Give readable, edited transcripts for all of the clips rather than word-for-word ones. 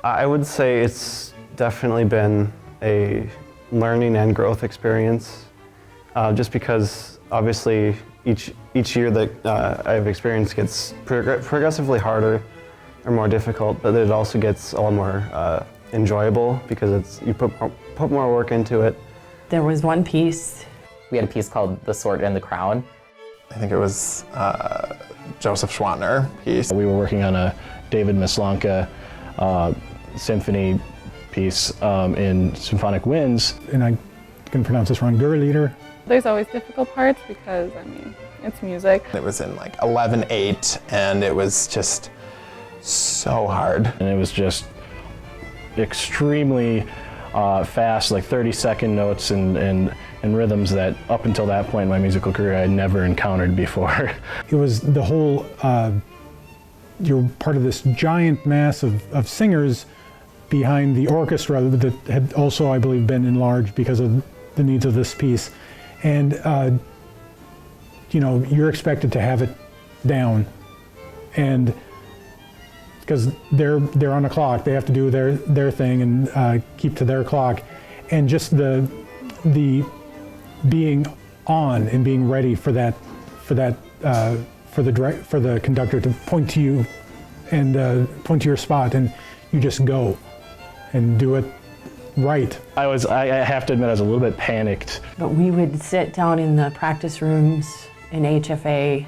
I would say it's definitely been a learning and growth experience, just because obviously each year that I've experienced gets progressively harder or more difficult, but it also gets a lot more enjoyable because you put more work into it. There was one piece. We had a piece called The Sword and the Crown. I think it was Joseph Schwantner piece. We were working on a David Maslanka symphony piece in Symphonic Winds. And I can pronounce this wrong, Gurlieder. There's always difficult parts because, I mean, it's music. It was in like 11/8 and it was just so hard. And it was just extremely fast, like 30-second notes and rhythms that up until that point in my musical career I had never encountered before. It was the whole, you're part of this giant mass of singers behind the orchestra that had also, I believe, been enlarged because of the needs of this piece. And, you know, you're expected to have it down. And because they're on a clock, they have to do their thing and keep to their clock. And just the being on and being ready for the conductor to point to you and point to your spot, and you just go and do it right. I have to admit I was a little bit panicked. But we would sit down in the practice rooms in HFA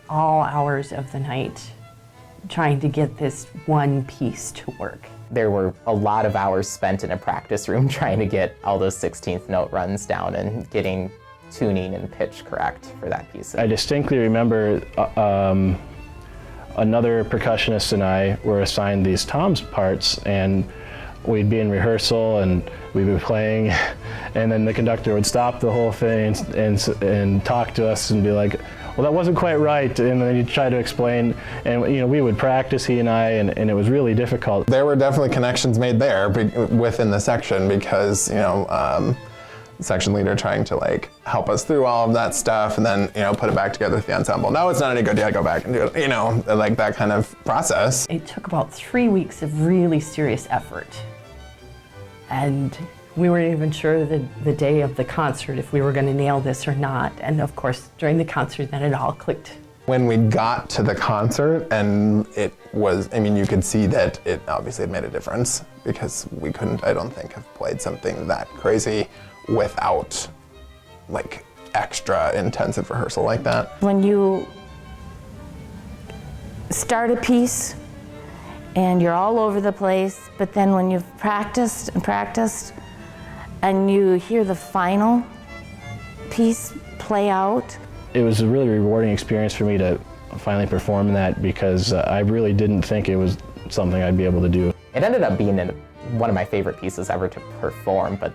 all hours of the night trying to get this one piece to work. There were a lot of hours spent in a practice room trying to get all those 16th note runs down and getting tuning and pitch correct for that piece. I distinctly remember another percussionist and I were assigned these toms parts, and we'd be in rehearsal and we'd be playing, and then the conductor would stop the whole thing and talk to us and be like, well, that wasn't quite right, and then he'd try to explain, and you know, we would practice, he and I, and it was really difficult. There were definitely connections made there within the section because, you know, the section leader trying to like help us through all of that stuff and then, you know, put it back together with the ensemble. No, it's not any good, yeah, go back and do it, you know, like that kind of process. It took about 3 weeks of really serious effort. And we weren't even sure the day of the concert if we were going to nail this or not. And of course, during the concert, then it all clicked. When we got to the concert, and it was, I mean, you could see that it obviously had made a difference because we couldn't, I don't think, have played something that crazy without like extra intensive rehearsal like that. When you start a piece and you're all over the place, but then when you've practiced and practiced and you hear the final piece play out. It was a really rewarding experience for me to finally perform that because I really didn't think it was something I'd be able to do. It ended up being one of my favorite pieces ever to perform, but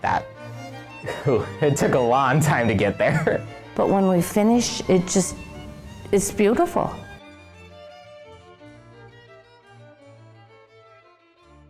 it took a long time to get there. But when we finish, it's beautiful.